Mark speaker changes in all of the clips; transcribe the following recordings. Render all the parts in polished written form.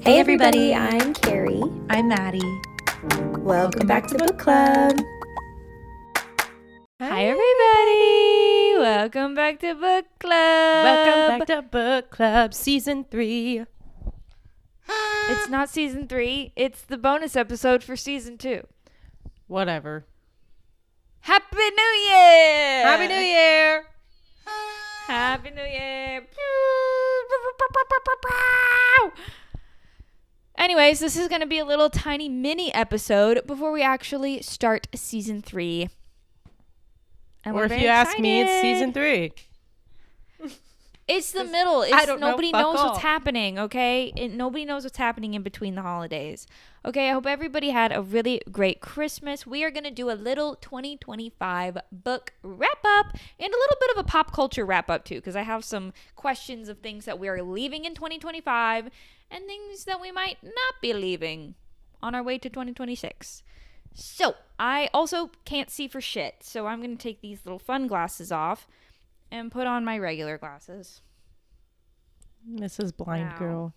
Speaker 1: Hey everybody, I'm Carrie.
Speaker 2: I'm Maddie.
Speaker 1: Welcome back to Book Club.
Speaker 2: Hi everybody. Welcome back to Book Club.
Speaker 3: Welcome back to Book Club Season 3.
Speaker 2: It's not Season 3. It's the bonus episode for Season 2.
Speaker 3: Whatever.
Speaker 2: Happy New Year!
Speaker 3: Happy New Year!
Speaker 2: Happy New Year! Anyways, this is going to be a little tiny mini episode before we actually start Season 3. And
Speaker 3: Or if you ask me, it's Season 3.
Speaker 2: It's the middle. It's,
Speaker 3: I don't know.
Speaker 2: Nobody
Speaker 3: Fuck
Speaker 2: knows
Speaker 3: off.
Speaker 2: what's happening, okay? Nobody knows what's happening in between the holidays. Okay, I hope everybody had a really great Christmas. We are going to do a little 2025 book wrap-up and a little bit of a pop culture wrap-up, too, because I have some questions of things that we are leaving in 2025 and things that we might not be leaving on our way to 2026. So, I also can't see for shit, so I'm going to take these little fun glasses off and put on my regular glasses.
Speaker 3: Mrs. Blind
Speaker 2: Wow.
Speaker 3: Girl.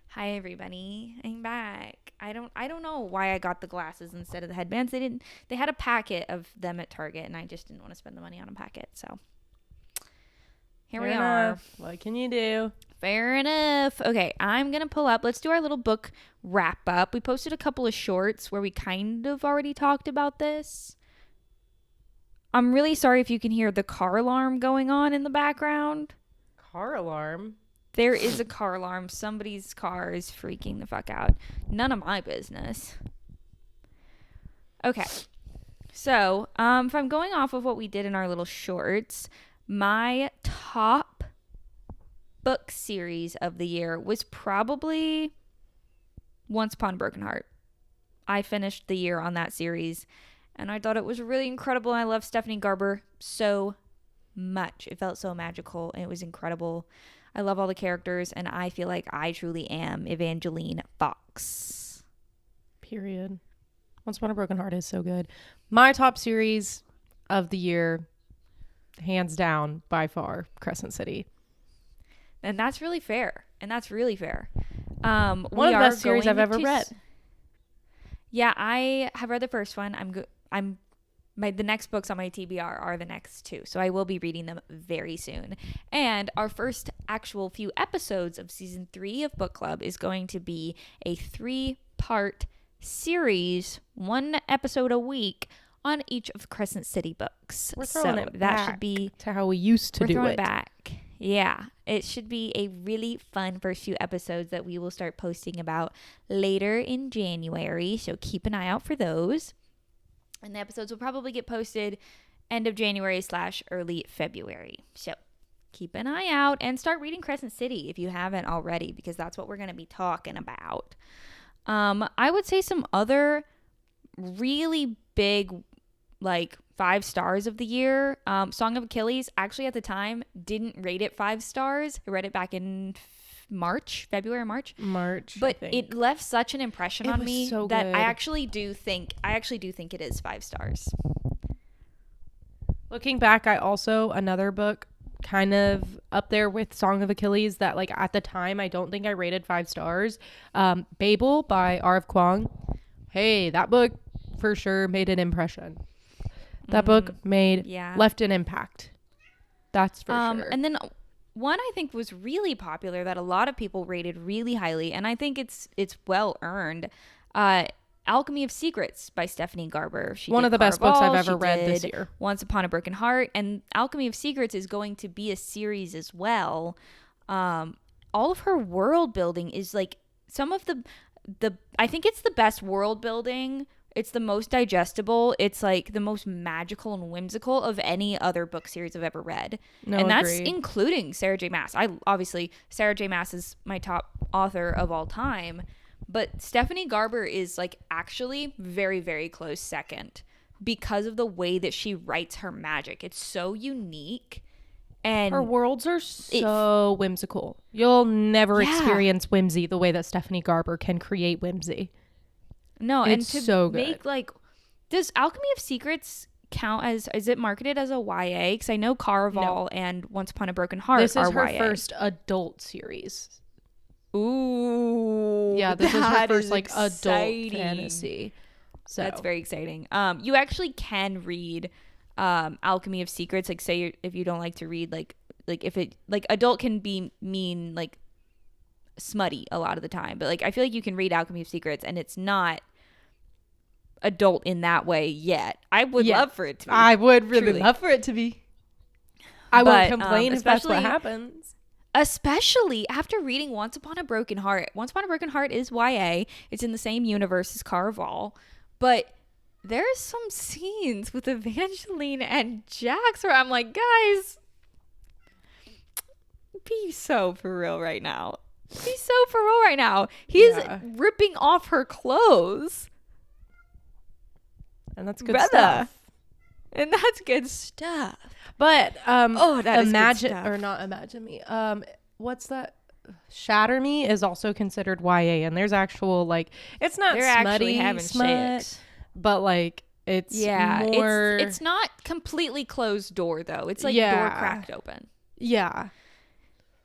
Speaker 2: Hi everybody, I'm back. I don't know why I got the glasses instead of the headbands. They had a packet of them at Target and I just didn't want to spend the money on a packet. So here
Speaker 3: Fair
Speaker 2: we are.
Speaker 3: enough. What can you do?
Speaker 2: Fair enough. Okay, I'm going to pull up. Let's do our little book wrap up. We posted a couple of shorts where we kind of already talked about this. I'm really sorry if you can hear the car alarm going on in the background.
Speaker 3: Car alarm?
Speaker 2: There is a car alarm. Somebody's car is freaking the fuck out. None of my business. Okay. So, if I'm going off of what we did in our little shorts, my top book series of the year was probably Once Upon a Broken Heart. I finished the year on that series, and I thought it was really incredible. I love Stephanie Garber so much. It felt so magical, and it was incredible. I love all the characters, and I feel like I truly am Evangeline Fox.
Speaker 3: Period. Once Upon a Broken Heart is so good. My top series of the year, hands down, by far, Crescent City.
Speaker 2: And that's really fair. One of
Speaker 3: One of the best series I've ever read.
Speaker 2: Yeah, I have read the first one. The next books on my TBR are the next two, so I will be reading them very soon. And our first actual few episodes of season 3 of Book Club is going to be a 3-part series, 1 episode a week on each of Crescent City books.
Speaker 3: We're throwing it back
Speaker 2: should be
Speaker 3: to how we used to
Speaker 2: we're
Speaker 3: do
Speaker 2: throwing
Speaker 3: it.
Speaker 2: it back. Yeah, it should be a really fun first few episodes that we will start posting about later in January. So keep an eye out for those. And the episodes will probably get posted end of January / early February. So keep an eye out and start reading Crescent City if you haven't already, because that's what we're going to be talking about. I would say some other really big, 5 stars of the year. Song of Achilles, actually at the time, didn't rate it 5 stars. I read it back in February, March. But it left such an impression on me
Speaker 3: so
Speaker 2: that
Speaker 3: good.
Speaker 2: I actually do think it is 5 stars.
Speaker 3: Looking back, another book kind of up there with Song of Achilles that at the time I don't think I rated 5 stars. Fable by R.F. Kuang. Hey, that book for sure made an impression. That book left an impact. That's for sure.
Speaker 2: And then one I think was really popular that a lot of people rated really highly, and I think it's well earned. Alchemy of Secrets by Stephanie Garber. She
Speaker 3: One
Speaker 2: did
Speaker 3: of the best books I've ever
Speaker 2: She
Speaker 3: read this
Speaker 2: did
Speaker 3: year.
Speaker 2: Once Upon a Broken Heart, and Alchemy of Secrets is going to be a series as well. All of her world building is some of the I think it's the best world building. It's the most digestible. It's the most magical and whimsical of any other book series I've ever read. And that's including Sarah J. Maas. Sarah J. Maas is my top author of all time. But Stephanie Garber is actually very, very close second because of the way that she writes her magic. It's so unique. And
Speaker 3: her worlds are so whimsical. You'll never experience whimsy the way that Stephanie Garber can create whimsy.
Speaker 2: No,
Speaker 3: it's
Speaker 2: and to
Speaker 3: so good.
Speaker 2: Make does Alchemy of Secrets count as, is it marketed as a YA? Because I know Caraval and Once Upon a Broken Heart
Speaker 3: this
Speaker 2: are
Speaker 3: is her
Speaker 2: YA.
Speaker 3: first adult series.
Speaker 2: Ooh.
Speaker 3: Yeah, this was her
Speaker 2: that
Speaker 3: first
Speaker 2: is
Speaker 3: like
Speaker 2: exciting.
Speaker 3: adult fantasy. So
Speaker 2: That's very exciting. You actually can read Alchemy of Secrets. Like, say if you don't like to read, like if it like adult can mean like smutty a lot of the time, but like I feel like you can read Alchemy of Secrets and it's not adult in that way yet. I would love for it to be.
Speaker 3: I would really
Speaker 2: truly.
Speaker 3: love for it to be. I won't complain if that's what
Speaker 2: especially-
Speaker 3: happens.
Speaker 2: Especially after reading Once Upon a Broken Heart. Once Upon a Broken Heart is YA. It's in the same universe as Caraval. But there's some scenes with Evangeline and Jax where I'm like, guys, be so for real right now. Be so for real right now. He's ripping off her clothes.
Speaker 3: And that's good
Speaker 2: Brother.
Speaker 3: stuff.
Speaker 2: And that's good stuff.
Speaker 3: But
Speaker 2: that is good
Speaker 3: imagine
Speaker 2: stuff.
Speaker 3: or not imagine me. What's that? Shatter Me is also considered YA, and there's actual like it's not
Speaker 2: They're
Speaker 3: smutty
Speaker 2: actually having
Speaker 3: smut,
Speaker 2: sex.
Speaker 3: but like it's more.
Speaker 2: It's not completely closed door though. It's like
Speaker 3: Yeah.
Speaker 2: door cracked open.
Speaker 3: Yeah.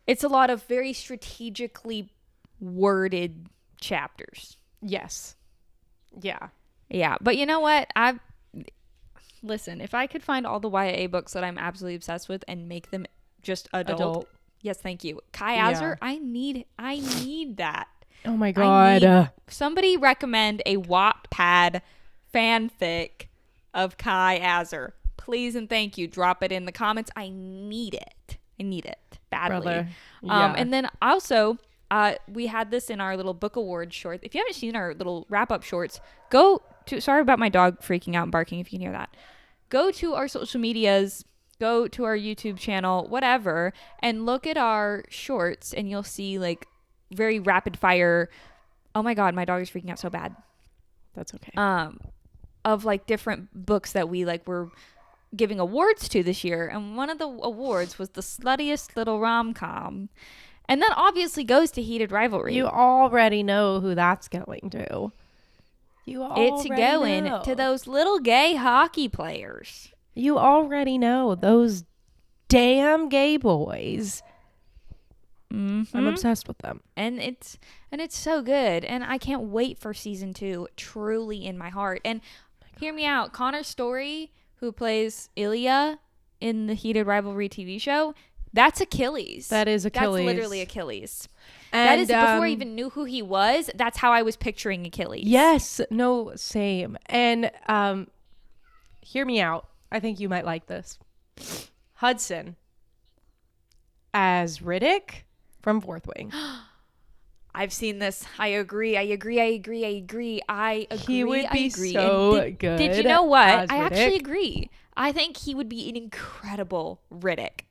Speaker 2: It's a lot of very strategically worded chapters.
Speaker 3: Yes. Yeah.
Speaker 2: Yeah, but you know what? Listen, if I could find all the YA books that I'm absolutely obsessed with and make them just adult. Yes, thank you. Kai Azar, I need that.
Speaker 3: Oh my god.
Speaker 2: Somebody recommend a Wattpad fanfic of Kai Azar. Please and thank you. Drop it in the comments. I need it. Badly.
Speaker 3: Brother. Yeah.
Speaker 2: And then also, we had this in our little book award short. If you haven't seen our little wrap-up shorts, go to... Sorry about my dog freaking out and barking if you can hear that. Go to our social medias, go to our YouTube channel, whatever, and look at our shorts, and you'll see, like, very rapid fire... Oh my god, my dog is freaking out so bad.
Speaker 3: That's okay.
Speaker 2: Of, like, different books that we, like, were giving awards to this year, and one of the awards was the sluttiest little rom-com. And that obviously goes to Heated Rivalry.
Speaker 3: You already know who that's going to.
Speaker 2: It's going to those little gay hockey players.
Speaker 3: You already know those damn gay boys.
Speaker 2: Mm-hmm.
Speaker 3: I'm obsessed with them.
Speaker 2: And it's so good. And I can't wait for season 2, truly in my heart. And hear me out. Connor Story, who plays Ilya in the Heated Rivalry TV show, that's Achilles.
Speaker 3: That is Achilles.
Speaker 2: That's literally Achilles.
Speaker 3: And,
Speaker 2: that is before I even knew who he was. That's how I was picturing Achilles.
Speaker 3: Yes. No, same. And hear me out. I think you might like this. Hudson as Riddick from Fourth Wing.
Speaker 2: I've seen this. I agree. He
Speaker 3: would be
Speaker 2: agree.
Speaker 3: so
Speaker 2: And
Speaker 3: good.
Speaker 2: Did you know what?
Speaker 3: as
Speaker 2: I actually
Speaker 3: Riddick.
Speaker 2: agree. I think he would be an incredible Riddick.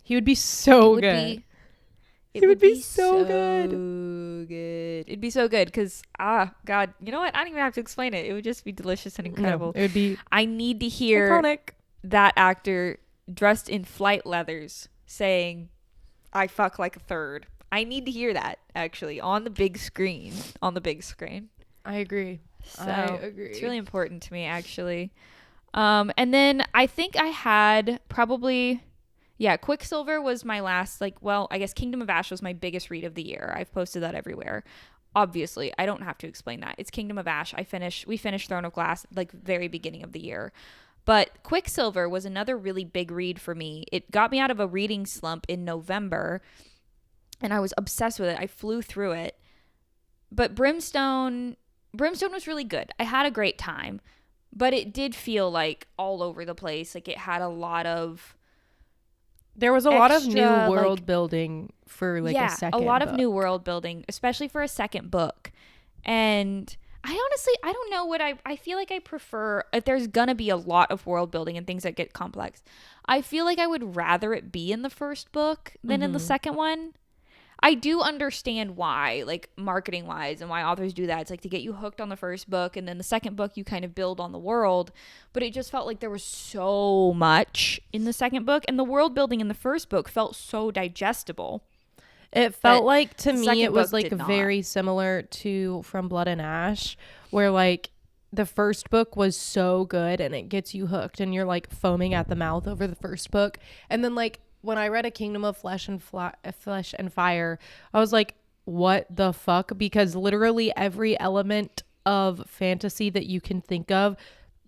Speaker 3: He would be so good.
Speaker 2: It would be
Speaker 3: so good.
Speaker 2: good. It'd be so good because, God, you know what? I don't even have to explain it. It would just be delicious and incredible.
Speaker 3: No, it would be
Speaker 2: I need to hear
Speaker 3: iconic.
Speaker 2: that actor dressed in flight leathers saying, I fuck like a third. I need to hear that, actually, on the big screen.
Speaker 3: I agree.
Speaker 2: So
Speaker 3: I agree.
Speaker 2: it's really important to me, actually. And then I think I had probably... Yeah, Quicksilver was my last, I guess Kingdom of Ash was my biggest read of the year. I've posted that everywhere. Obviously, I don't have to explain that. It's Kingdom of Ash. We finished Throne of Glass, very beginning of the year. But Quicksilver was another really big read for me. It got me out of a reading slump in November, and I was obsessed with it. I flew through it. But Brimstone was really good. I had a great time, but it did feel like all over the place. Like it had a lot of...
Speaker 3: There was a lot of new
Speaker 2: extra,
Speaker 3: world building for a second
Speaker 2: a lot of
Speaker 3: book.
Speaker 2: new world building, especially for a second book. And I don't know what I feel like I prefer. If there's gonna be a lot of world building and things that get complex, I feel like I would rather it be in the first book than in the second one. I do understand why, marketing wise, and why authors do that. It's to get you hooked on the first book, and then the second book you kind of build on the world. But it just felt like there was so much in the second book, and the world building in the first book felt so digestible.
Speaker 3: It felt like, to
Speaker 2: the
Speaker 3: me,
Speaker 2: second
Speaker 3: it was
Speaker 2: book did not.
Speaker 3: very similar to From Blood and Ash, where the first book was so good and it gets you hooked and you're foaming at the mouth over the first book. And then when I read A Kingdom of Flesh and Fire, I was like, what the fuck? Because literally every element of fantasy that you can think of,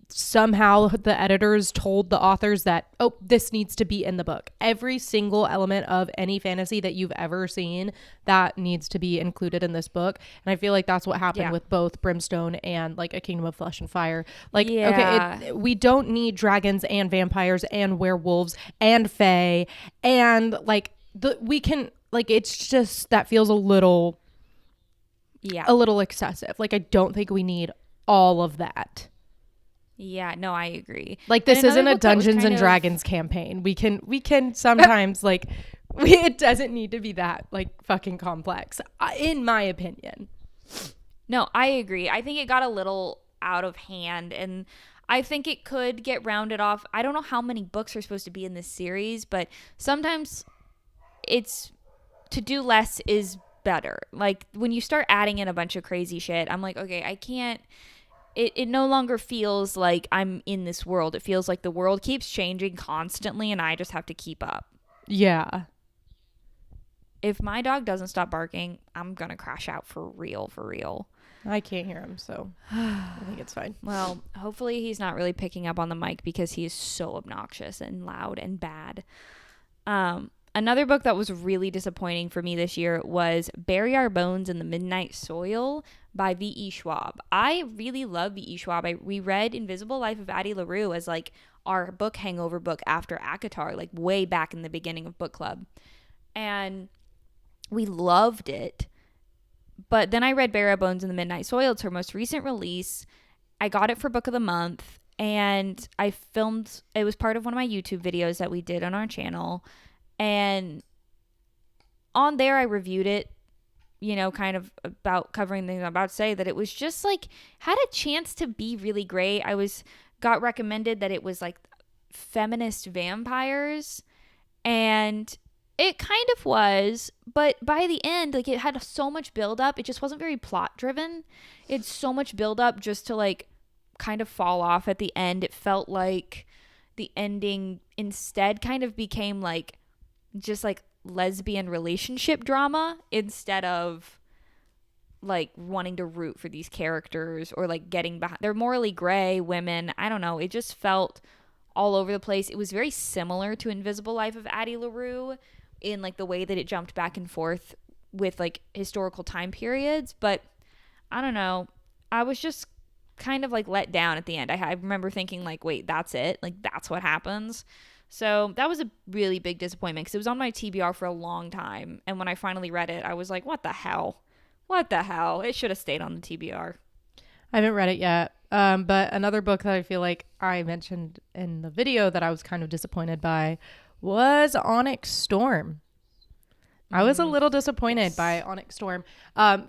Speaker 3: somehow the editors told the authors that, oh, this needs to be in the book. Every single element of any fantasy that you've ever seen, that needs to be included in this book. And I feel like that's what happened with both Brimstone and like A Kingdom of Flesh and Fire. Like, okay, we don't need dragons and vampires and werewolves and fae and like we can, like, it's just, that feels a little excessive. Like, I don't think we need all of that.
Speaker 2: Yeah, no, I agree.
Speaker 3: Like, this isn't a Dungeons and Dragons campaign. We can sometimes like it doesn't need to be that like fucking complex, in my opinion.
Speaker 2: No, I agree. I think it got a little out of hand, and I think it could get rounded off. I don't know how many books are supposed to be in this series, but sometimes it's to do less is better. Like, when you start adding in a bunch of crazy shit, I'm like, okay, I can't. It no longer feels like I'm in this world. It feels like the world keeps changing constantly and I just have to keep up.
Speaker 3: Yeah.
Speaker 2: If my dog doesn't stop barking, I'm going to crash out for real.
Speaker 3: I can't hear him, so I think it's fine.
Speaker 2: Well, hopefully he's not really picking up on the mic because he is so obnoxious and loud and bad. Another book that was really disappointing for me this year was Bury Our Bones in the Midnight Soil by V.E. Schwab. I really love V.E. Schwab. We read Invisible Life of Addie LaRue as like our book hangover book after ACOTAR, like way back in the beginning of book club. And we loved it. But then I read Bury Our Bones in the Midnight Soil. It's her most recent release. I got it for Book of the Month. And I filmed, it was part of one of my YouTube videos that we did on our channel. And on there I reviewed it, you know, kind of about covering things I'm about to say, that it was just like, had a chance to be really great. Got recommended that it was like feminist vampires, and it kind of was, but by the end, like, it had so much build up. It just wasn't very plot driven. It's so much build up just to like kind of fall off at the end. It felt like the ending instead kind of became like just like lesbian relationship drama instead of like wanting to root for these characters or like getting behind. They're morally gray women. I don't know. It just felt all over the place. It was very similar to Invisible Life of Addie LaRue in like the way that it jumped back and forth with like historical time periods. But I don't know. I was just kind of like let down at the end. I remember thinking like, wait, that's it? Like, that's what happens? So that was a really big disappointment because it was on my TBR for a long time. And when I finally read it, I was like, what the hell? What the hell? It should have stayed on the TBR.
Speaker 3: I haven't read it yet. But another book that I feel like I mentioned in the video that I was kind of disappointed by was Onyx Storm. I was a little disappointed by Onyx Storm.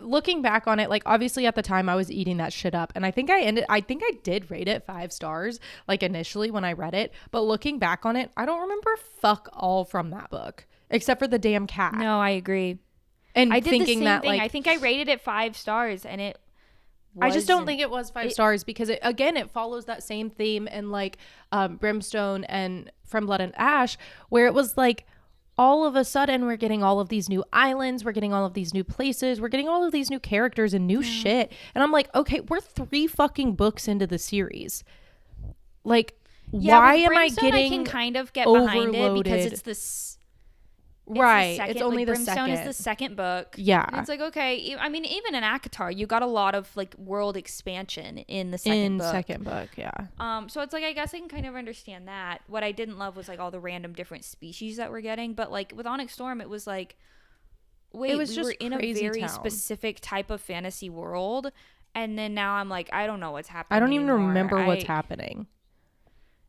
Speaker 3: Looking back on it, like, obviously at the time I was eating that shit up, and I think I did rate it 5 stars, like, initially when I read it. But looking back on it, I don't remember fuck all from that book except for the damn cat.
Speaker 2: No, I agree.
Speaker 3: And
Speaker 2: I did
Speaker 3: thinking
Speaker 2: the same
Speaker 3: that
Speaker 2: thing.
Speaker 3: like,
Speaker 2: I think I rated it 5 stars, and it.
Speaker 3: I just don't think it was 5 stars because it follows that same theme in like Brimstone and From Blood and Ash, where it was like, all of a sudden we're getting all of these new islands, we're getting all of these new places, we're getting all of these new characters and new shit. And I'm like, okay, we're 3 fucking books into the series. Like, why am I getting
Speaker 2: I can kind of get behind it because it's
Speaker 3: right.
Speaker 2: It's
Speaker 3: only
Speaker 2: like,
Speaker 3: the
Speaker 2: Brimstone
Speaker 3: second.
Speaker 2: Is the second book.
Speaker 3: Yeah.
Speaker 2: And it's like, okay. I mean, even in ACOTAR, you got a lot of like world expansion in the second book.
Speaker 3: Yeah.
Speaker 2: So it's like, I guess I can kind of understand that. What I didn't love was like all the random different species that we're getting. But like with Onyx Storm, it was like, wait, we were in a very specific type of fantasy world. And then now I'm like, I don't know what's happening.
Speaker 3: I don't even
Speaker 2: anymore.
Speaker 3: remember what's happening.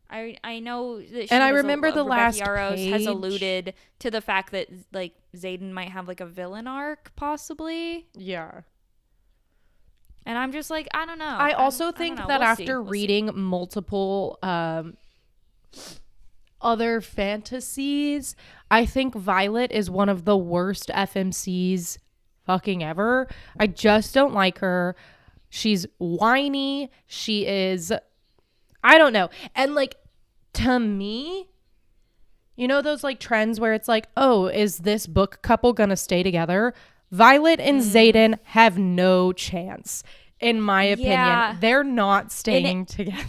Speaker 2: I know that
Speaker 3: and I remember the last
Speaker 2: Yaros
Speaker 3: page
Speaker 2: has alluded to the fact that like Xaden might have like a villain arc possibly.
Speaker 3: Yeah.
Speaker 2: And I'm just like, I don't know.
Speaker 3: I also think that after reading multiple other fantasies, I think Violet is one of the worst FMCs fucking ever. I just don't like her. She's whiny. She is, I don't know. And like, to me, you know those like trends where it's like, oh, is this book couple gonna stay together? Violet and Xaden have no chance, in my opinion.
Speaker 2: Yeah.
Speaker 3: They're not staying together.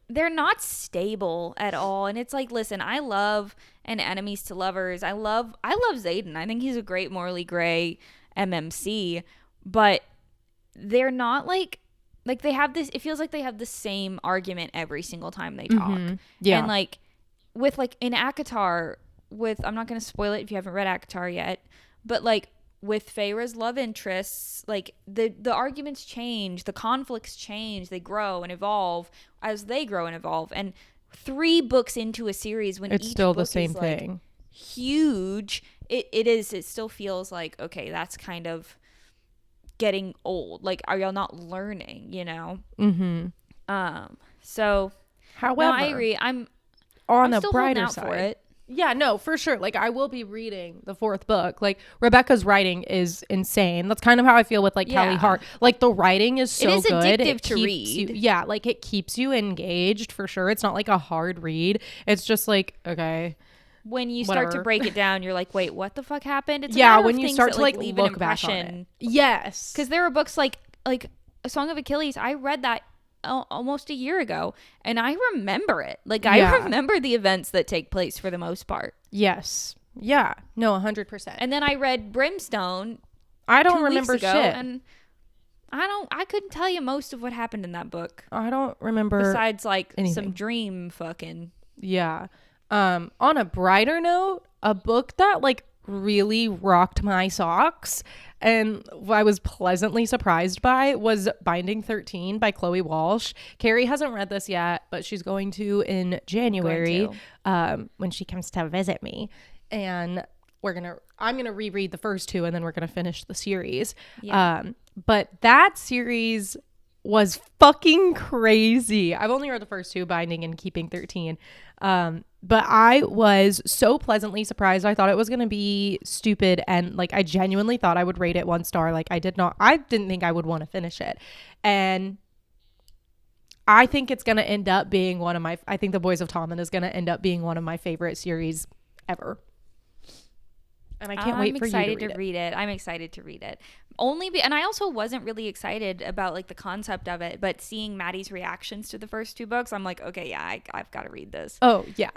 Speaker 2: They're not stable at all. And it's like, listen, I love an enemies to lovers. I love Xaden. I think he's a great morally gray MMC, but they're not like they have this, it feels like they have the same argument every single time they talk.
Speaker 3: Yeah.
Speaker 2: And like with like in ACOTAR with, I'm not going to spoil it if you haven't read ACOTAR yet, but like with Feyre's love interests, like the arguments change, the conflicts change, they grow and evolve as they grow and evolve. And 3 books into a series, when
Speaker 3: it's
Speaker 2: each
Speaker 3: still
Speaker 2: book
Speaker 3: the same
Speaker 2: is, like,
Speaker 3: thing,
Speaker 2: huge, it still feels like, okay, that's kind of getting old. Like, are y'all not learning, you know? So
Speaker 3: however,
Speaker 2: no, I agree. I'm
Speaker 3: on a
Speaker 2: still holding
Speaker 3: brighter
Speaker 2: out
Speaker 3: side
Speaker 2: for it.
Speaker 3: Yeah, no, for sure. Like, I will be reading the 4th book. Like, Rebecca's writing is insane. That's kind of how I feel with, like, Kelly Hart. Like, the writing is so
Speaker 2: is
Speaker 3: good.
Speaker 2: addictive to read.
Speaker 3: Yeah, like, it keeps you engaged, for sure. It's not, like, a hard read. It's just, like, okay.
Speaker 2: When you start to
Speaker 3: whatever.
Speaker 2: break it down, you're like, wait, what the fuck happened? It's
Speaker 3: Yeah,
Speaker 2: a matter
Speaker 3: when
Speaker 2: of
Speaker 3: you
Speaker 2: things
Speaker 3: start
Speaker 2: that,
Speaker 3: to, like,
Speaker 2: leave
Speaker 3: look
Speaker 2: an
Speaker 3: back on it.
Speaker 2: impression.
Speaker 3: Yes.
Speaker 2: Because there were books like A Song of Achilles. I read that almost a year ago, and I remember it. Like, I remember the events that take place for the most part.
Speaker 3: Yes. Yeah. No, 100%.
Speaker 2: And then I read Brimstone.
Speaker 3: I don't
Speaker 2: 2
Speaker 3: remember
Speaker 2: weeks ago,
Speaker 3: shit.
Speaker 2: and I couldn't tell you most of what happened in that book.
Speaker 3: I don't remember.
Speaker 2: Besides, like,
Speaker 3: anything.
Speaker 2: some dream fucking.
Speaker 3: Yeah. On a brighter note, a book that like really rocked my socks and I was pleasantly surprised by was Binding 13 by Chloe Walsh. Carrie hasn't read this yet, but she's going to in January when she comes to visit me. And I'm gonna reread the first 2 and then we're gonna finish the series. But that series was fucking crazy. I've only read the first 2, Binding and Keeping 13. But I was so pleasantly surprised. I thought it was going to be stupid. And like, I genuinely thought I would rate it 1 star. Like I didn't think I would want to finish it. And I think it's going to end up being I think The Boys of Tommen is going to end up being one of my favorite series ever. And I can't wait for you to read it.
Speaker 2: I'm excited to read it. And I also wasn't really excited about like the concept of it, but seeing Maddie's reactions to the first 2 books, I'm like, okay, yeah, I've got to read this.
Speaker 3: Oh yeah,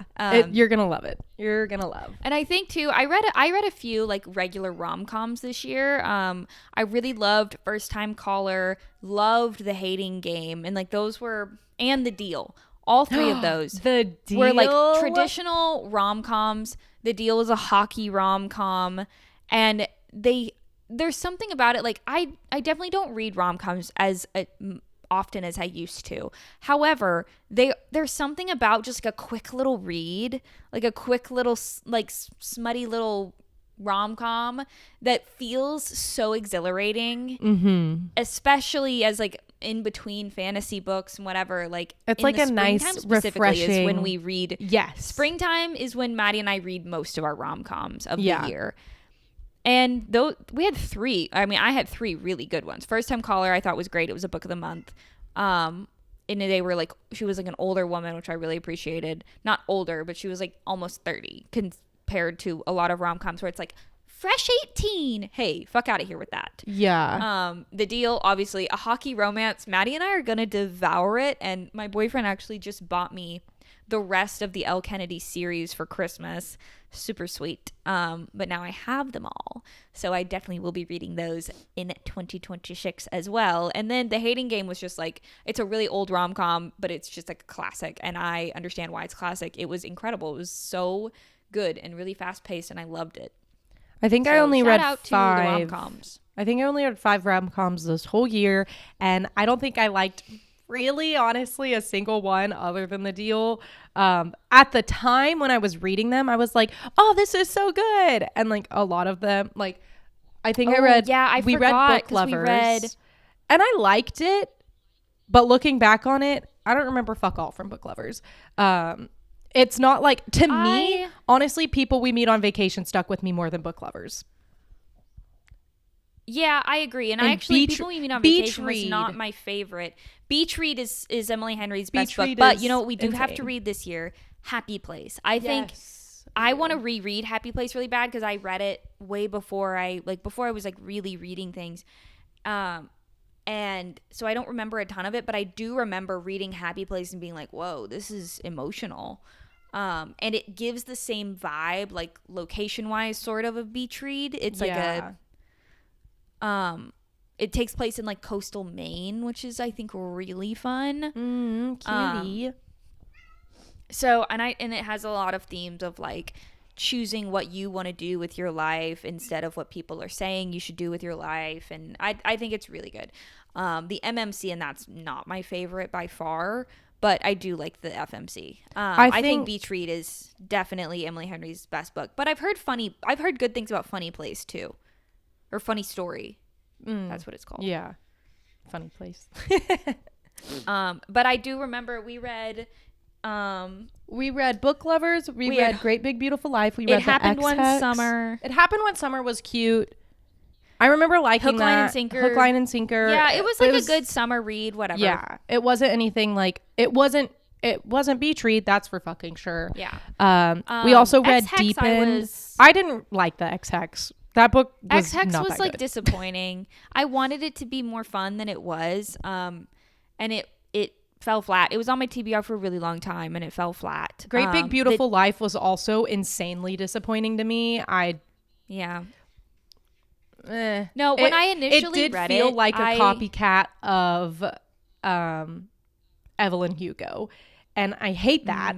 Speaker 3: you're gonna love it. You're gonna love.
Speaker 2: And I think too, I read a few like regular rom-coms this year. I really loved First Time Caller, loved The Hating Game, and like those were, and The Deal. All 3 of those
Speaker 3: The Deal
Speaker 2: were like traditional rom-coms. The Deal was a hockey rom-com, and there's something about it. Like I definitely don't read rom-coms as often as I used to. However, there's something about just like a quick little read, like a quick little like smutty little rom-com that feels so exhilarating, especially as like in between fantasy books and whatever. Like
Speaker 3: it's like a nice refreshing
Speaker 2: is when we read.
Speaker 3: Yes,
Speaker 2: springtime is when Maddie and I read most of our rom-coms of the year. And though we had 3, I mean, I had 3 really good ones. First Time Caller I thought was great. It was a book of the month. And they were like, she was like an older woman, which I really appreciated. Not older, but she was like almost 30 compared to a lot of rom-coms where it's like fresh 18. Hey, fuck out of here with that.
Speaker 3: Yeah.
Speaker 2: The Deal, obviously a hockey romance. Maddie and I are gonna devour it, and my boyfriend actually just bought me the rest of the Elle Kennedy series for Christmas. Super sweet. But now I have them all, so I definitely will be reading those in 2026 as well. And then The Hating Game was just like, it's a really old rom-com, but it's just like a classic, and I understand why it's classic. It was incredible. It was so good and really fast-paced, and I loved it.
Speaker 3: I think I only read 5.
Speaker 2: To the rom-coms.
Speaker 3: I think I only read 5 rom-coms this whole year, and I don't think I liked really honestly a single one other than The Deal. At the time when I was reading them, I was like, oh, this is so good. And like a lot of them, like I think we read Book Lovers, and I liked it, but looking back on it, I don't remember fuck all from Book Lovers. It's not like, to me, honestly, People We Meet on Vacation stuck with me more than Book Lovers.
Speaker 2: Yeah, I agree. And I actually, People We Meet on Vacation was not my favorite. Beach Read is Emily Henry's best book. But you know what we do have to read this year? Happy Place. I think I want to reread Happy Place really bad because I read it way before I was like really reading things. And so I don't remember a ton of it, but I do remember reading Happy Place and being like, whoa, this is emotional. And it gives the same vibe, like location wise, sort of beach read. It's like it takes place in like coastal Maine, which is, I think, really fun.
Speaker 3: Cutie.
Speaker 2: So, and it has a lot of themes of like choosing what you want to do with your life instead of what people are saying you should do with your life. And I think it's really good. The MMC, and that's not my favorite by far, but I do like the FMC. I think Beach Read is definitely Emily Henry's best book, but I've heard good things about Funny Place too, or Funny Story. That's what it's called.
Speaker 3: Yeah. Funny Place.
Speaker 2: But I do remember we read
Speaker 3: Book Lovers. We read Great Big Beautiful Life. We read
Speaker 2: It Happened One Summer.
Speaker 3: It Happened One Summer was cute. I remember liking
Speaker 2: Hook, Line,
Speaker 3: that.
Speaker 2: and Sinker.
Speaker 3: Hook, Line, and Sinker.
Speaker 2: Yeah, it was like a good summer read, whatever.
Speaker 3: Yeah, it wasn't anything like it wasn't beach read. That's for fucking sure.
Speaker 2: Yeah.
Speaker 3: We also read
Speaker 2: X-Hex
Speaker 3: Deep In. I didn't like the X-Hex. That book was
Speaker 2: X-Hex
Speaker 3: not
Speaker 2: was
Speaker 3: that
Speaker 2: like
Speaker 3: good.
Speaker 2: disappointing. I wanted it to be more fun than it was. And it fell flat. It was on my TBR for a really long time and it fell flat.
Speaker 3: Great Big Beautiful Life was also insanely disappointing to me.
Speaker 2: Yeah. No, when I initially read it,
Speaker 3: it did feel like a copycat of Evelyn Hugo, and I hate that.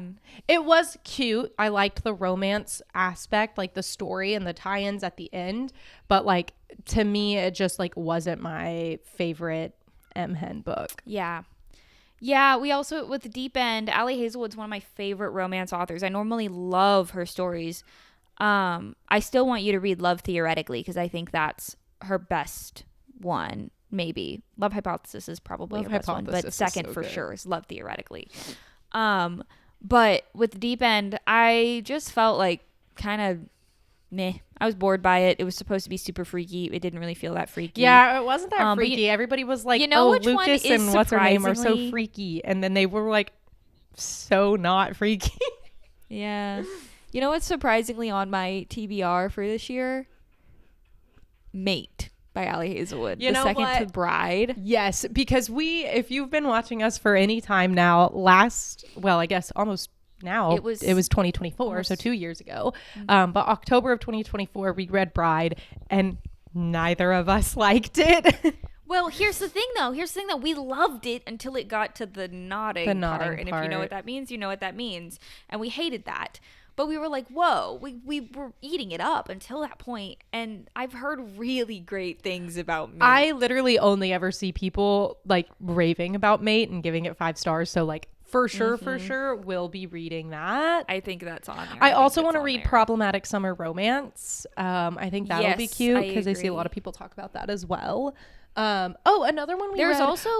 Speaker 3: It was cute. I liked the romance aspect, like the story and the tie-ins at the end, but like to me it just like wasn't my favorite M. Hen book.
Speaker 2: Yeah, we also, with Deep End, Allie Hazelwood's one of my favorite romance authors. I normally love her stories. I still want you to read Love Theoretically because I think that's her best one, maybe. Love Hypothesis is probably her best one, but second for sure is Love Theoretically. But with Deep End, I just felt like kind of meh. I was bored by it. It was supposed to be super freaky. It didn't really feel that freaky.
Speaker 3: Yeah, it wasn't that freaky. Everybody was like, Lucas and what's her name are so freaky. And then they were like, so not freaky.
Speaker 2: Yeah. You know what's surprisingly on my TBR for this year? Mate by Allie Hazelwood.
Speaker 3: You know
Speaker 2: second
Speaker 3: what?
Speaker 2: to Bride.
Speaker 3: Yes, because if you've been watching us for any time now, I guess almost now, it was 2024, almost. So 2 years ago. But October of 2024, we read Bride, and neither of us liked it.
Speaker 2: Well, here's the thing, though. We loved it until it got to the nodding part. And if you know what that means, you know what that means. And we hated that. But we were like, whoa, we were eating it up until that point. And I've heard really great things about Mate.
Speaker 3: I literally only ever see people like raving about Mate and giving it 5 stars. So like for sure, we'll be reading that.
Speaker 2: I think that's on there.
Speaker 3: I also want to read Problematic Summer Romance. I think that'll be cute because I see a lot of people talk about that as well. Another one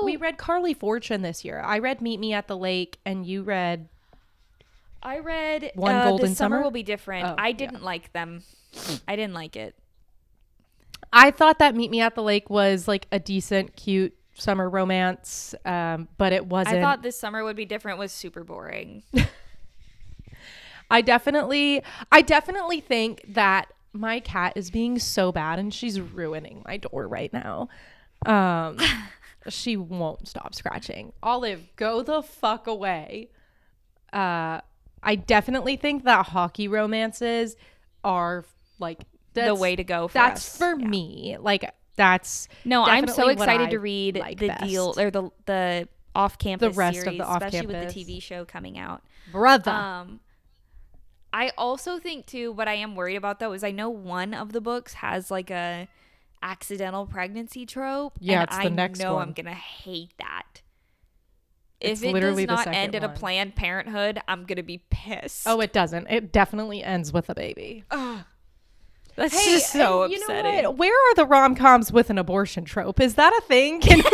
Speaker 3: we read Carly Fortune this year. I read Meet Me at the Lake and you read...
Speaker 2: I read
Speaker 3: One Golden
Speaker 2: This
Speaker 3: Summer
Speaker 2: Will Be Different. I didn't like them. I didn't like it.
Speaker 3: I thought that Meet Me at the Lake was like a decent, cute summer romance, but it wasn't.
Speaker 2: I thought This Summer Would Be Different was super boring.
Speaker 3: I definitely think that my cat is being so bad and she's ruining my door right now. She won't stop scratching. Olive, go the fuck away. I definitely think that hockey romances are like
Speaker 2: the way to go for
Speaker 3: that's
Speaker 2: us.
Speaker 3: For me. Like that's
Speaker 2: I'm so excited to read the
Speaker 3: best.
Speaker 2: deal or the off-campus
Speaker 3: the rest
Speaker 2: series,
Speaker 3: of the off-campus,
Speaker 2: especially with the TV show coming out.
Speaker 3: Brother.
Speaker 2: I also think too, what I am worried about though is I know one of the books has like a accidental pregnancy trope.
Speaker 3: Yeah,
Speaker 2: and
Speaker 3: it's the next one.
Speaker 2: I'm gonna hate that.
Speaker 3: It's
Speaker 2: if it
Speaker 3: literally
Speaker 2: does
Speaker 3: the
Speaker 2: not end
Speaker 3: second
Speaker 2: at a
Speaker 3: one.
Speaker 2: Planned Parenthood, I'm gonna be pissed.
Speaker 3: Oh, it doesn't. It definitely ends with a baby.
Speaker 2: That's just so
Speaker 3: you
Speaker 2: upsetting.
Speaker 3: know what? Where are the rom-coms with an abortion trope? Is that a thing? Can we...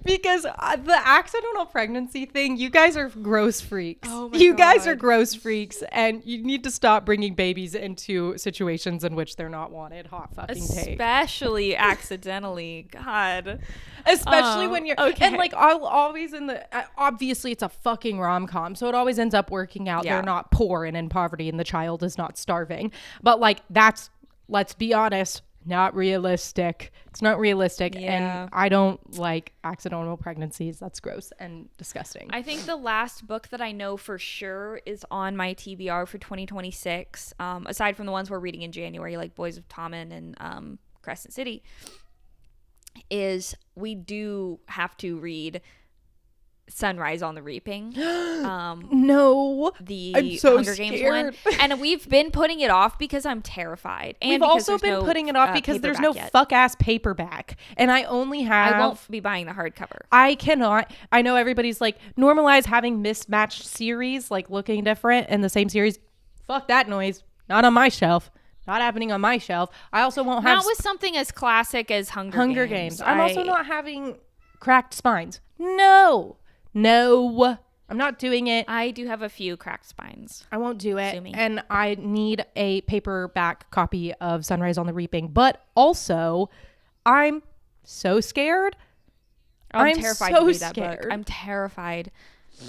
Speaker 3: Because the accidental pregnancy thing, you guys are gross freaks.
Speaker 2: Oh my
Speaker 3: you guys are
Speaker 2: God.
Speaker 3: gross freaks, and you need to stop bringing babies into situations in which they're not wanted. Hot fucking take.
Speaker 2: Especially accidentally. God.
Speaker 3: Especially when you're
Speaker 2: okay.
Speaker 3: and like I'll always in the obviously it's a fucking rom-com, so it always ends up working out.
Speaker 2: Yeah.
Speaker 3: They're not poor and in poverty, and the child is not starving. But like that's, let's be honest, not realistic. It's not realistic.
Speaker 2: Yeah.
Speaker 3: And I don't like accidental pregnancies. That's gross and disgusting.
Speaker 2: I think the last book that I know for sure is on my TBR for 2026, aside from the ones we're reading in January, like Boys of Tommen and Crescent City, is we do have to read Sunrise on the Reaping.
Speaker 3: No.
Speaker 2: The
Speaker 3: I'm so
Speaker 2: Hunger Games one. And we've been putting it off because I'm terrified. And
Speaker 3: We've
Speaker 2: because
Speaker 3: also
Speaker 2: there's
Speaker 3: been
Speaker 2: no,
Speaker 3: putting it off because there's no
Speaker 2: paperback yet.
Speaker 3: fuck ass paperback. And I only have
Speaker 2: I won't be buying the hardcover.
Speaker 3: I cannot. I know everybody's like, normalize having mismatched series, like looking different in the same series. Fuck that noise. Not on my shelf. Not happening on my shelf. I also won't have
Speaker 2: Not with something as classic as Hunger Games.
Speaker 3: I'm also not having cracked spines. No. I'm not doing it.
Speaker 2: I do have a few cracked spines.
Speaker 3: I won't do it.
Speaker 2: Sue me.
Speaker 3: And I need a paperback copy of Sunrise on the Reaping. But also, I'm so scared.
Speaker 2: I'm terrified to read that
Speaker 3: scared.
Speaker 2: book. I'm terrified.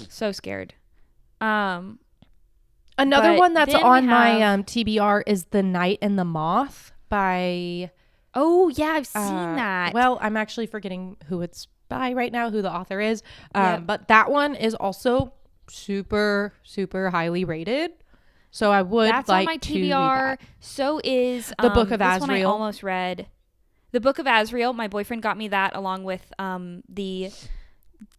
Speaker 2: So scared.
Speaker 3: Another
Speaker 2: But
Speaker 3: one that's
Speaker 2: then we
Speaker 3: on my
Speaker 2: have-
Speaker 3: TBR is The Night and the Moth by
Speaker 2: Oh, yeah, I've seen that.
Speaker 3: Well, I'm actually forgetting who it's by right now, who the author is.
Speaker 2: Yep.
Speaker 3: But that one is also super, super highly rated. So I would
Speaker 2: That's
Speaker 3: like
Speaker 2: on my
Speaker 3: to read
Speaker 2: TBR.
Speaker 3: that.
Speaker 2: So is
Speaker 3: The Book of
Speaker 2: this one I
Speaker 3: Azrael.
Speaker 2: almost read. The Book of Azrael. My boyfriend got me that along with the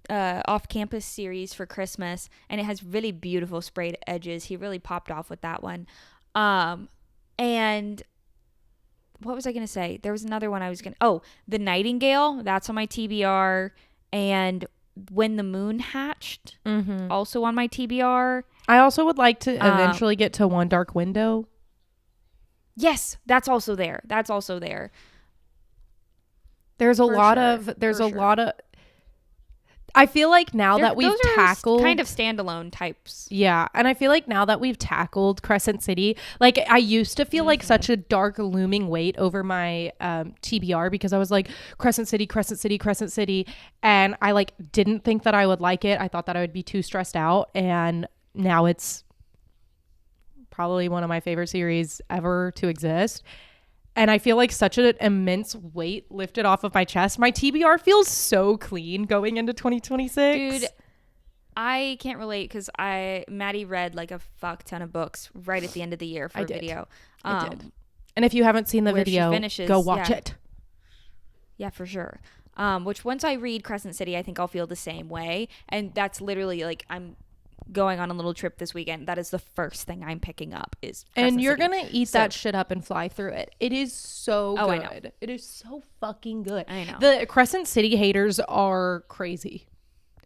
Speaker 2: off-campus series for Christmas, and it has really beautiful sprayed edges. He really popped off with that one. And what was I going to say? There was another one I was going to... Oh, The Nightingale. That's on my TBR. And When the Moon Hatched. Also on my TBR.
Speaker 3: I also would like to eventually get to One Dark Window.
Speaker 2: Yes, that's also there.
Speaker 3: There's a
Speaker 2: For
Speaker 3: lot
Speaker 2: sure,
Speaker 3: of... There's
Speaker 2: for
Speaker 3: a
Speaker 2: sure.
Speaker 3: lot of... I feel like now that we've
Speaker 2: Those are
Speaker 3: tackled...
Speaker 2: kind of standalone types.
Speaker 3: Yeah, and I feel like now that we've tackled Crescent City, like I used to feel like such a dark looming weight over my TBR because I was like Crescent City, and I like didn't think that I would like it. I thought that I would be too stressed out, and now it's probably one of my favorite series ever to exist. And I feel like such an immense weight lifted off of my chest. My TBR feels so clean going into 2026.
Speaker 2: Dude, I can't relate because Maddie read like a fuck ton of books right at the end of the year for a
Speaker 3: did.
Speaker 2: video.
Speaker 3: I did. And if you haven't seen the
Speaker 2: where she
Speaker 3: video,
Speaker 2: finishes-
Speaker 3: go watch
Speaker 2: yeah.
Speaker 3: it.
Speaker 2: Yeah, for sure. Which once I read Crescent City, I think I'll feel the same way. And that's literally like I'm going on a little trip this weekend. That is the first thing I'm picking up is Crescent
Speaker 3: And you're
Speaker 2: City.
Speaker 3: going to eat that shit up and fly through it. It is so
Speaker 2: Oh,
Speaker 3: good.
Speaker 2: I know.
Speaker 3: It is so fucking good.
Speaker 2: I know.
Speaker 3: The Crescent City haters are crazy.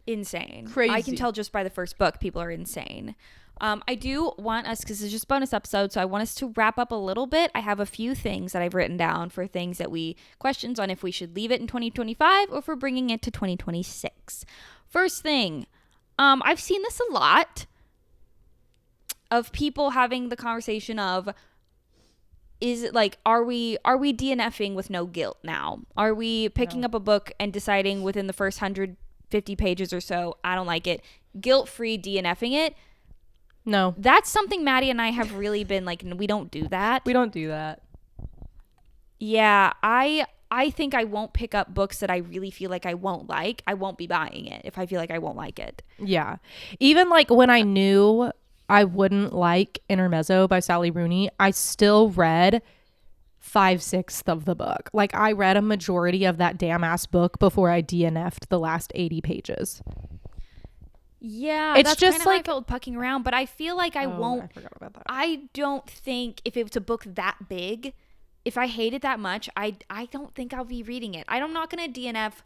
Speaker 2: Insane.
Speaker 3: Crazy.
Speaker 2: I can tell just by the first book, people are insane. I do want us, because it's just a bonus episode, so I want us to wrap up a little bit. I have a few things that I've written down for things that questions on if we should leave it in 2025 or if we're bringing it to 2026. First thing, I've seen this a lot of people having the conversation of, is it like, are we DNFing with no guilt now? Are we picking up a book and deciding within the first 150 pages or so, I don't like it, guilt-free DNFing it?
Speaker 3: No.
Speaker 2: That's something Maddie and I have really been like, we don't do that.
Speaker 3: We don't do that.
Speaker 2: Yeah, I think I won't pick up books that I really feel like I won't like. I won't be buying it if I feel like I won't like it.
Speaker 3: Yeah. Even like when I knew I wouldn't like Intermezzo by Sally Rooney, I still read 5/6 of the book. Like I read a majority of that damn ass book before I DNF'd the last 80 pages.
Speaker 2: Yeah,
Speaker 3: It's
Speaker 2: that's
Speaker 3: just
Speaker 2: kinda how
Speaker 3: like-
Speaker 2: I felt pucking around, but I feel like I won't.
Speaker 3: I forgot about that.
Speaker 2: I don't think if it's a book that big, if I hate it that much, I don't think I'll be reading it. I'm not going to DNF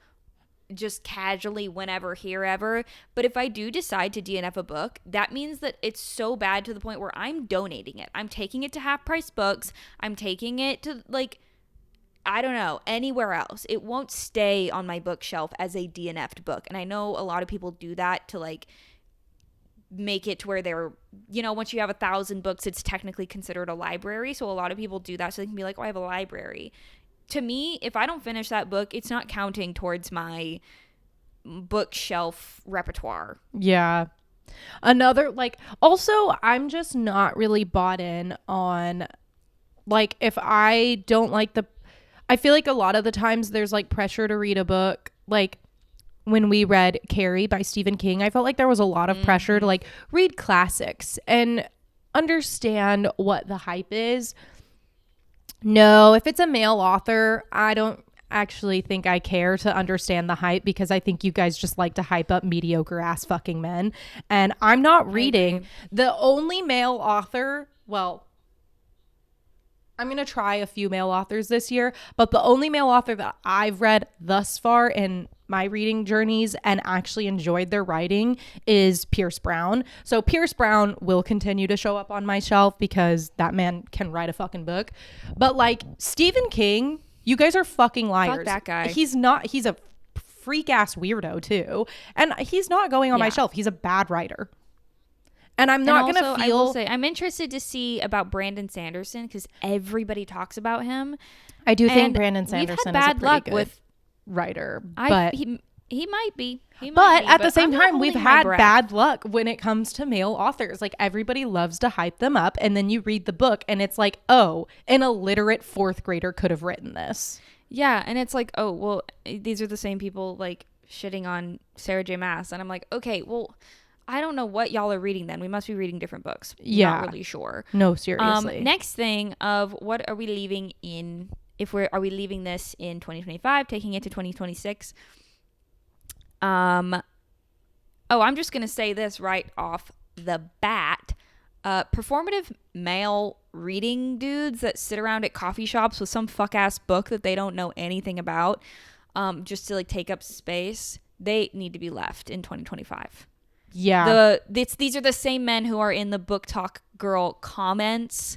Speaker 2: just casually whenever, herever. But if I do decide to DNF a book, that means that it's so bad to the point where I'm donating it. I'm taking it to half price books. I'm taking it to like I don't know, anywhere else. It won't stay on my bookshelf as a DNF'd book. And I know a lot of people do that to like make it to where they're, once you have 1,000 books, it's technically considered a library. So a lot of people do that so they can be like, oh, I have a library. To me, if I don't finish that book, it's not counting towards my bookshelf repertoire.
Speaker 3: Yeah. Another, like, also, I'm just not really bought in on, like, if I don't like I feel like a lot of the times there's, like, pressure to read a book. Like, when we read Carrie by Stephen King, I felt like there was a lot of pressure to, like, read classics and understand what the hype is. No, if it's a male author, I don't actually think I care to understand the hype, because I think you guys just like to hype up mediocre ass fucking men. And I'm not reading the only male author. Well, I'm going to try a few male authors this year, but the only male author that I've read thus far in my reading journeys and actually enjoyed their writing is Pierce Brown. So Pierce Brown will continue to show up on my shelf because that man can write a fucking book. But like Stephen King, you guys are fucking liars.
Speaker 2: Fuck that guy.
Speaker 3: He's a freak ass weirdo too. And he's not going on my shelf. He's a bad writer. And I'm not going to feel...
Speaker 2: I will say, I'm interested to see about Brandon Sanderson because everybody talks about him.
Speaker 3: I do think Brandon Sanderson is a pretty good
Speaker 2: with
Speaker 3: writer. But
Speaker 2: he might be.
Speaker 3: But at the same time, we've had bad luck when it comes to male authors. Like, everybody loves to hype them up. And then you read the book and it's like, oh, an illiterate fourth grader could have written this.
Speaker 2: Yeah. And it's like, oh, well, these are the same people like shitting on Sarah J. Maas. And I'm like, okay, well... I don't know what y'all are reading then. We must be reading different books.
Speaker 3: Yeah.
Speaker 2: Not really sure.
Speaker 3: No, seriously.
Speaker 2: Next thing of what are we leaving in, are we leaving this in 2025, taking it to 2026? I'm just going to say this right off the bat. Performative male reading dudes that sit around at coffee shops with some fuck ass book that they don't know anything about, just to like take up space, they need to be left in 2025.
Speaker 3: Yeah.
Speaker 2: These are the same men who are in the Book Talk Girl comments,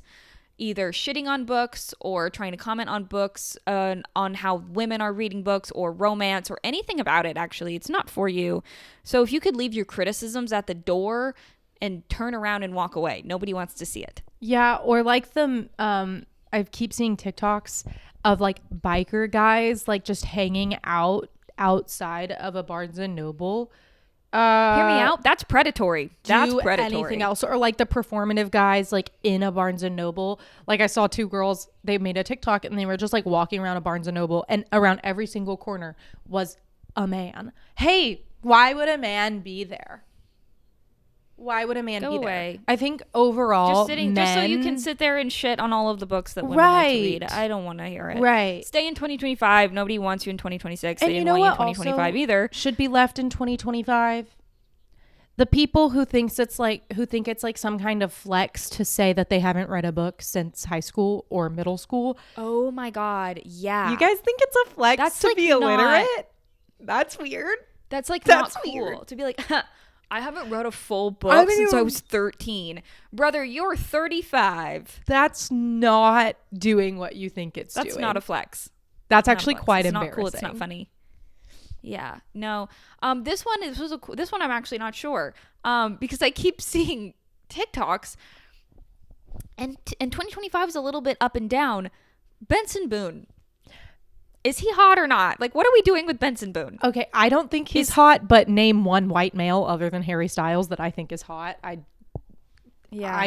Speaker 2: either shitting on books or trying to comment on books, on how women are reading books or romance or anything about it. Actually, it's not for you. So if you could leave your criticisms at the door and turn around and walk away, nobody wants to see it.
Speaker 3: Yeah. Or like I keep seeing TikToks of like biker guys, like just hanging out outside of a Barnes and Noble.
Speaker 2: Hear me out. That's predatory. That's predatory.
Speaker 3: Anything else, or like the performative guys, like in a Barnes and Noble. Like I saw two girls. They made a TikTok and they were just like walking around a Barnes and Noble, and around every single corner was a man. Hey, why would a man be there? Why would a man be there? I think overall,
Speaker 2: just so you can sit there and shit on all of the books that women like to read. I don't want to hear it.
Speaker 3: Right.
Speaker 2: Stay in 2025. Nobody wants you in 2026.
Speaker 3: And
Speaker 2: they didn't want you in 2025 either.
Speaker 3: Should be left in 2025. The people who think it's like some kind of flex to say that they haven't read a book since high school or middle school.
Speaker 2: Oh my God. Yeah.
Speaker 3: You guys think it's a flex to be illiterate? That's weird.
Speaker 2: That's not cool to be like, I haven't read a full book since I was 13. Brother, you're 35.
Speaker 3: That's not doing what you think it's doing.
Speaker 2: That's not a flex.
Speaker 3: That's actually quite embarrassing.
Speaker 2: It's not cool. It's not funny. Yeah. No. This one I'm actually not sure. Because I keep seeing TikToks and 2025 is a little bit up and down. Benson Boone. Is he hot or not? Like, what are we doing with Benson Boone?
Speaker 3: Okay, I don't think he's hot, but name one white male other than Harry Styles that I think is hot. I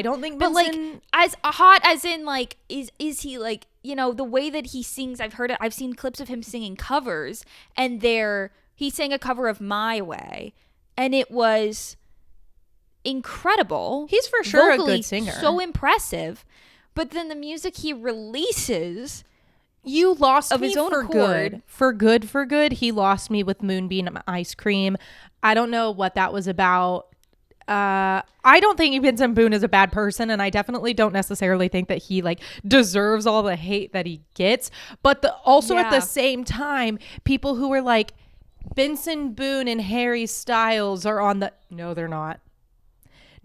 Speaker 3: don't think Benson...
Speaker 2: But, like, as hot as in, like, is he, like, the way that he sings, I've seen clips of him singing covers, and he sang a cover of My Way, and it was incredible.
Speaker 3: He's for sure
Speaker 2: vocally,
Speaker 3: a good singer.
Speaker 2: So impressive. But then the music he releases...
Speaker 3: You lost
Speaker 2: of
Speaker 3: me
Speaker 2: his own
Speaker 3: for
Speaker 2: accord.
Speaker 3: For good. He lost me with Moonbeam Ice Cream. I don't know what that was about. I don't think Benson Boone is a bad person, and I definitely don't necessarily think that he like deserves all the hate that he gets. But at the same time, people who are like Benson Boone and Harry Styles are on the... No, they're not.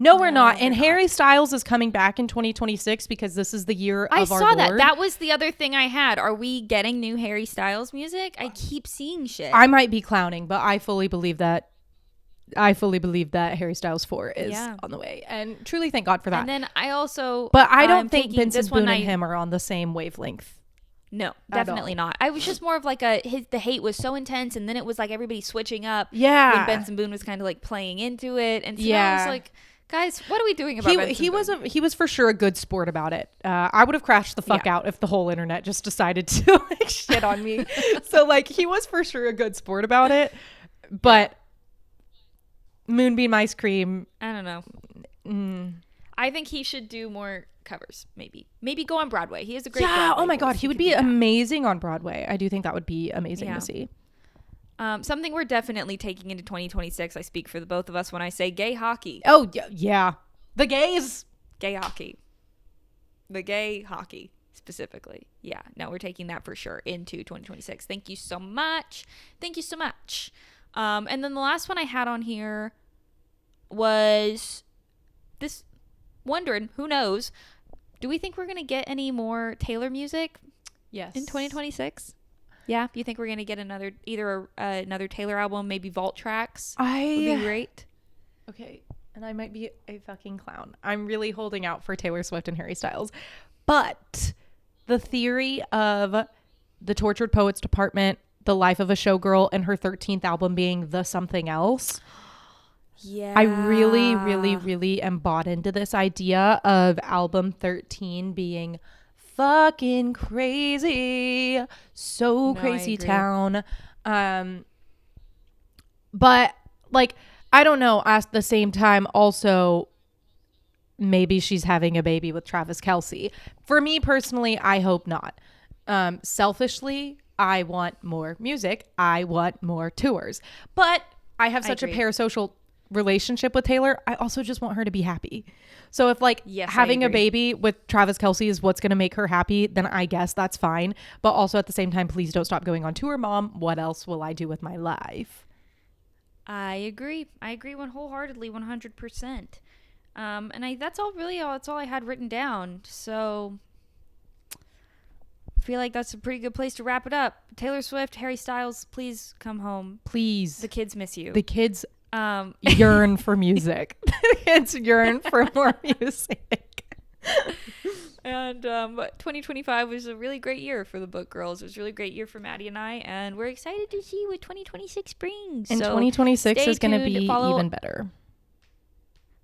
Speaker 3: No, we're not.
Speaker 2: we're
Speaker 3: And
Speaker 2: not.
Speaker 3: Harry Styles is coming back in 2026 because this is the year
Speaker 2: I
Speaker 3: of our
Speaker 2: saw that.
Speaker 3: Lord.
Speaker 2: That was the other thing I had. Are we getting new Harry Styles music? I keep seeing shit.
Speaker 3: I might be clowning, but I fully believe that. Harry Styles 4 is on the way, and truly thank God for that.
Speaker 2: And then I also,
Speaker 3: but I don't think
Speaker 2: thinking
Speaker 3: Vincent
Speaker 2: this one
Speaker 3: Boone and him are on the same wavelength.
Speaker 2: No, definitely not. I was just more of like the hate was so intense, and then it was like everybody switching up.
Speaker 3: Yeah,
Speaker 2: when Benson Boone was kind of like playing into it, and so I was like, guys, what are we doing about Benson Boone?
Speaker 3: He was for sure a good sport about it. I would have crashed the fuck out if the whole internet just decided to like shit on me. So like he was for sure a good sport about it, but Moonbeam Ice Cream,
Speaker 2: I don't know. I think he should do more covers. Maybe go on Broadway. He has a great Broadway
Speaker 3: oh my God,
Speaker 2: voice.
Speaker 3: he would be amazing on Broadway. I do think that would be amazing to see.
Speaker 2: Something we're definitely taking into 2026. I speak for the both of us when I say gay hockey.
Speaker 3: Oh yeah, the gays.
Speaker 2: Gay hockey. The gay hockey specifically. Yeah, no, we're taking that for sure into 2026. Thank you so much. And then the last one I had on here was this, wondering, who knows, do we think we're going to get any more Taylor music in 2026? Yeah, you think we're going to get another Taylor album, maybe Vault Tracks? Would be great.
Speaker 3: Okay, and I might be a fucking clown. I'm really holding out for Taylor Swift and Harry Styles. But the theory of the Tortured Poets Department, the life of a showgirl, and her 13th album being the something else.
Speaker 2: Yeah.
Speaker 3: I really, really, really am bought into this idea of album 13 being fucking crazy. So crazy town. But like, I don't know, at the same time also maybe she's having a baby with Travis Kelce. For me personally, I hope not. Selfishly, I want more music. I want more tours. But I have such a parasocial relationship with Taylor. I also just want her to be happy. So if like having a baby with Travis Kelce is what's going to make her happy, then I guess that's fine. But also at the same time, please don't stop going on tour, Mom. What else will I do with my life?
Speaker 2: I agree wholeheartedly, 100%. And that's all I had written down. So I feel like that's a pretty good place to wrap it up. Taylor Swift, Harry Styles, please come home.
Speaker 3: Please.
Speaker 2: The kids miss you.
Speaker 3: The kids yearn for music. The kids yearn for more music.
Speaker 2: And 2025 was a really great year for the Book Girls. It was a really great year for Maddie and I, and we're excited to see what 2026 brings.
Speaker 3: And
Speaker 2: so
Speaker 3: 2026 is going to be even better.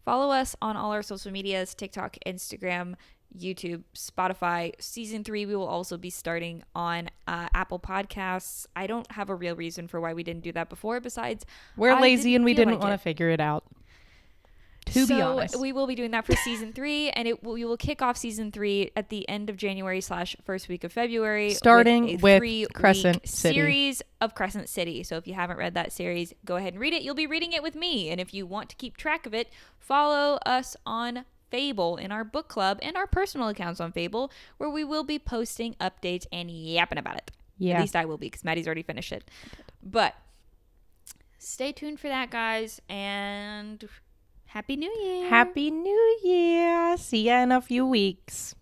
Speaker 2: Follow us on all our social medias, TikTok, Instagram, YouTube, Spotify. Season 3, we will also be starting on Apple Podcasts. I don't have a real reason for why we didn't do that before, besides
Speaker 3: we're lazy and we didn't want to figure it out. To be honest,
Speaker 2: we will be doing that for season 3, and we will kick off season 3 at the end of January / first week of February,
Speaker 3: starting with Crescent City
Speaker 2: series of Crescent City. So if you haven't read that series, go ahead and read it. You'll be reading it with me, and if you want to keep track of it, follow us on Fable in our book club and our personal accounts on Fable, where we will be posting updates and yapping about it.
Speaker 3: Yeah,
Speaker 2: at least I will be, because Maddie's already finished it. But stay tuned for that, guys, and Happy New Year.
Speaker 3: Happy New Year. See ya in a few weeks.